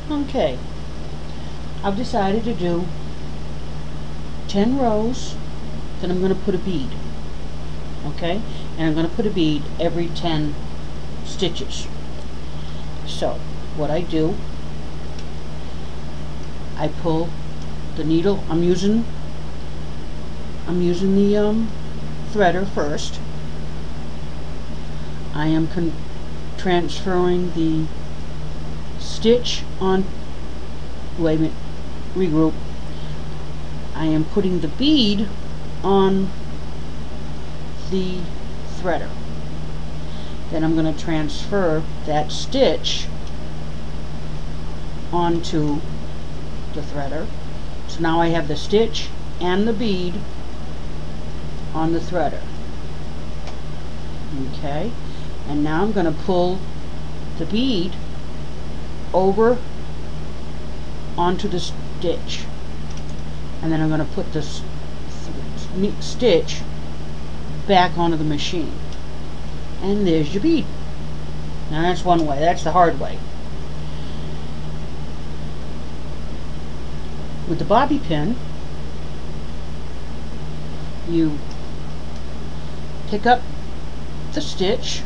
Okay, I've decided to do 10 rows, then I'm going to put a bead. Okay, and I'm going to put a bead every 10 stitches. So what I do, I pull the needle. I'm using the threader first. I am transferring the stitch on. Wait a minute. Regroup. I am putting the bead on the threader. Then I'm going to transfer that stitch onto the threader. So now I have the stitch and the bead on the threader. Okay, and now I'm going to pull the bead over onto the stitch, and then I'm going to put this stitch back onto the machine, and there's your bead. Now that's one way. That's the hard way. With the bobby pin, you pick up the stitch,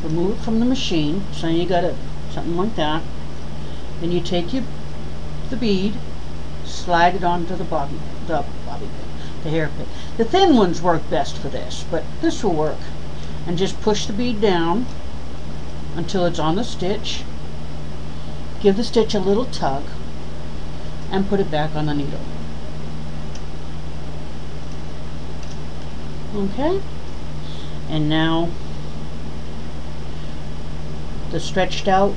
remove it from the machine, so you got something like that. Then you take the bead, slide it onto the bobby pin, the hairpin. The thin ones work best for this, but this will work. And just push the bead down until it's on the stitch. Give the stitch a little tug and put it back on the needle. Okay? And now the stretched out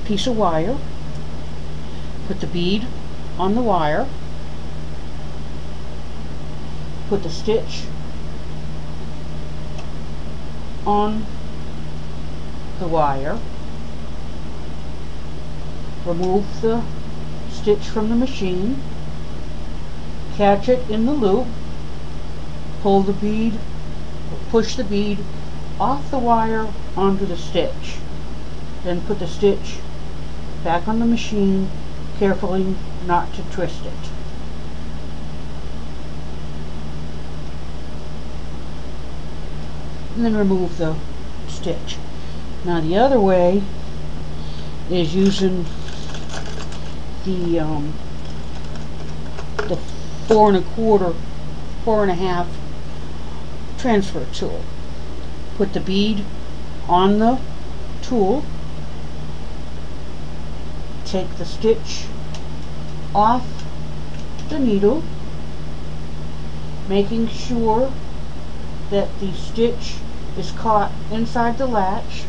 piece of wire, put the bead on the wire, put the stitch on the wire, remove the stitch from the machine, catch it in the loop, pull the bead, push the bead off the wire onto the stitch, then put the stitch back on the machine, carefully not to twist it. And then remove the stitch. Now the other way is using the 4 1/4 transfer tool. Put the bead on the tool, take the stitch off the needle, making sure that the stitch is caught inside the latch.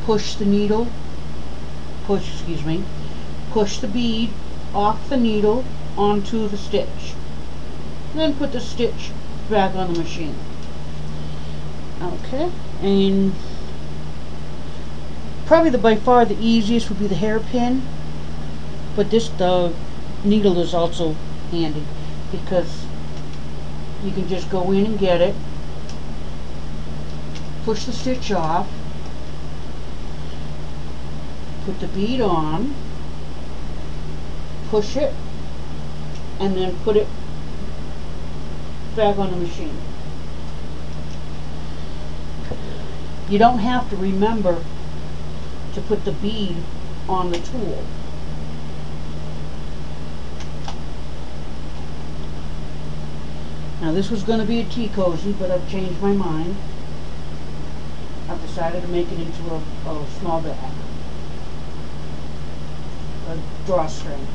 Push the bead off the needle onto the stitch. Then put the stitch back on the machine. Okay, and probably by far the easiest would be the hairpin, but the needle is also handy because you can just go in and get it, push the stitch off, put the bead on, push it, and then put it back on the machine. You don't have to remember to put the bead on the tool. Now this was going to be a tea cozy, but I've changed my mind. I've decided to make it into a small bag, a drawstring.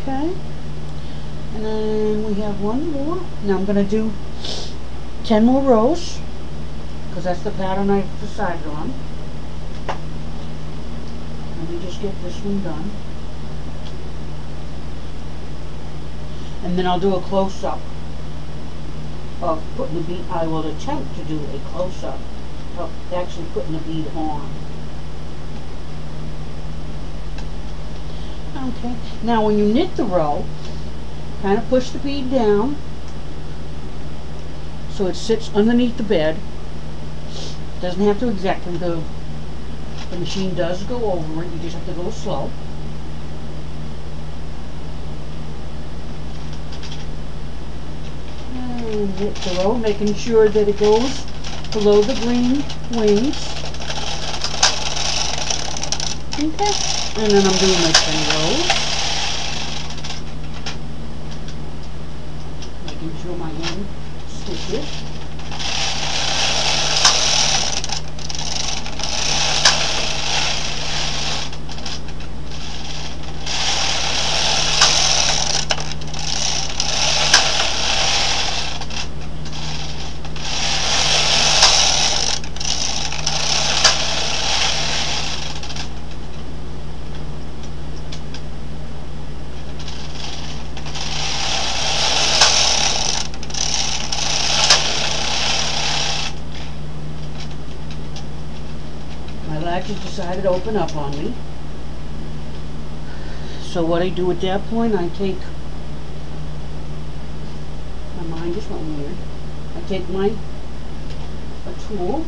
Okay, and then we have one more. Now I'm going to do 10 more rows because that's the pattern I've decided on. Let me just get this one done, and then I'll do a close-up of putting the bead. I will attempt to do a close-up of actually putting the bead on. Okay, now when you knit the row, kind of push the bead down so it sits underneath the bed. Doesn't have to exactly, the The machine does go over it, you just have to go slow. And hit the row, making sure that it goes below the green wings. Okay, and then I'm doing my 10 rows. Making sure my end stitches. Latches decided to open up on me. So what I do at that point, I take, my mind just went weird. I take a tool,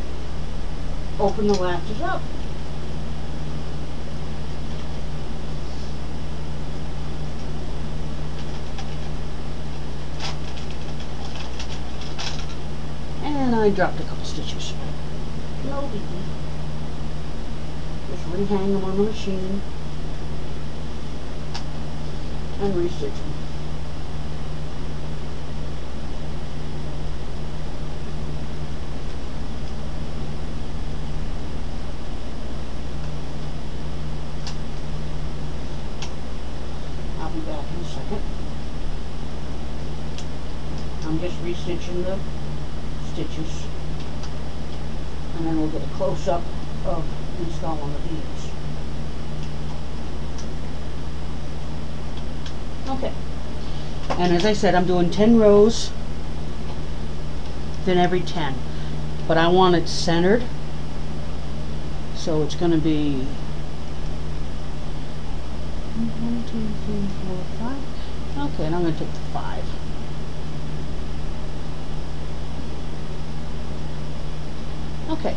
open the latches up. And I dropped a couple stitches. No biggie. Just rehang them on the machine and restitch them. I'll be back in a second. I'm just restitching the stitches, and then we'll get a close-up of installing the beads. Okay, and as I said, I'm doing 10 rows, then every 10, but I want it centered, so it's going to be 1, 2, 3, 4, 5. Okay, and I'm going to take the 5. Okay.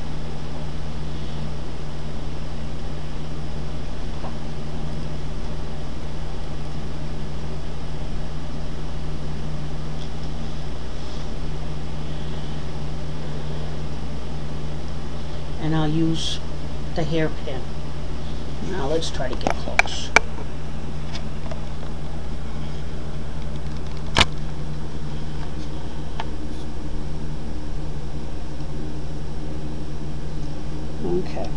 And I'll use the hairpin. Now let's try to get close. Okay.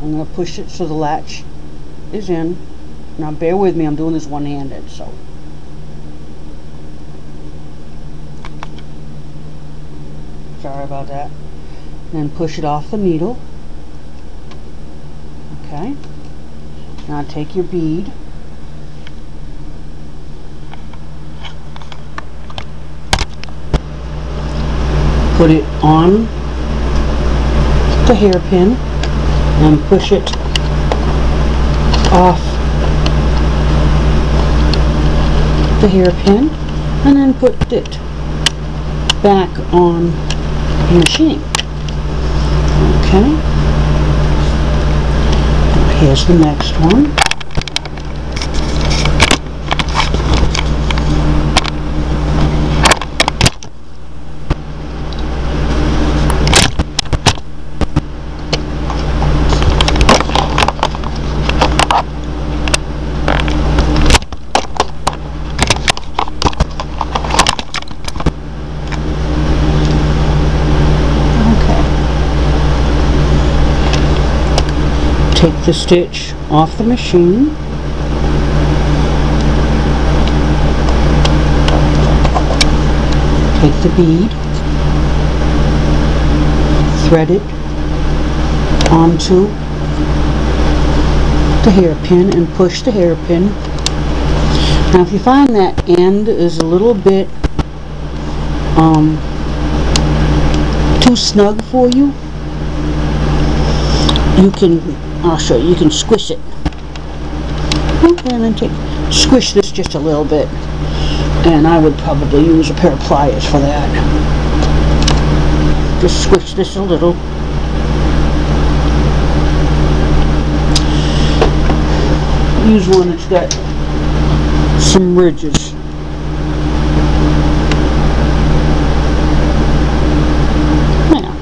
I'm going to push it so the latch is in. Now bear with me, I'm doing this one-handed, so. Sorry about that. Then push it off the needle. Okay. Now take your bead. Put it on the hairpin and push it off the hairpin, and then put it back on the machine. Okay, here's the next one. Take the stitch off the machine, take the bead, thread it onto the hairpin and push the hairpin. Now if you find that end is a little bit too snug for you, you can, I'll show you, you can squish it. Okay, and then squish this just a little bit. And I would probably use a pair of pliers for that. Just squish this a little. use one that's got some ridges. Now,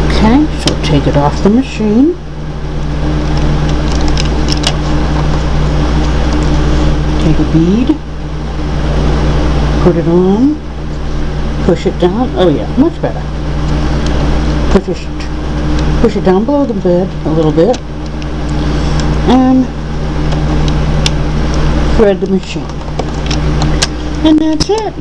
okay, so take it off the machine. Take a bead, put it on, push it down. Oh yeah, much better. Push it down below the bed a little bit, and thread the machine. And that's it.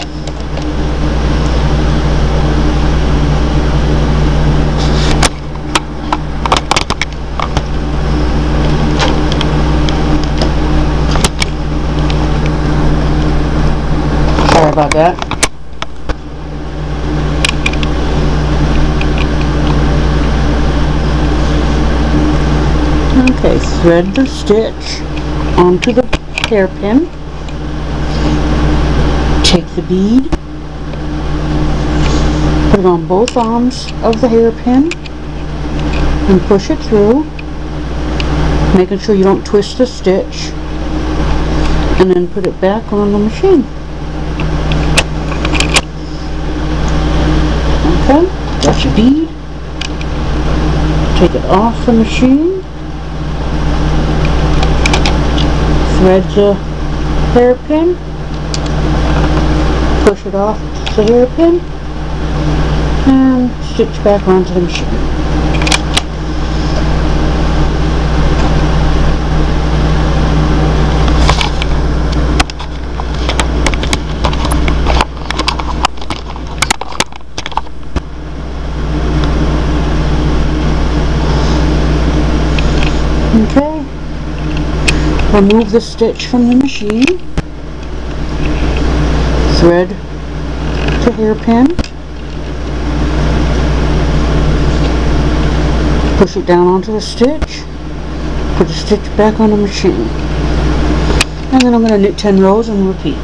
Sorry about that. Okay, thread the stitch onto the hairpin. Take the bead, put it on both arms of the hairpin, and push it through, making sure you don't twist the stitch, and then put it back on the machine. Okay, that's your bead. Take it off the machine. Thread the hairpin, push it off the hairpin, and stitch back onto the machine. Okay. Remove the stitch from the machine, thread the hairpin, push it down onto the stitch, put the stitch back on the machine, and then I'm going to knit 10 rows and repeat.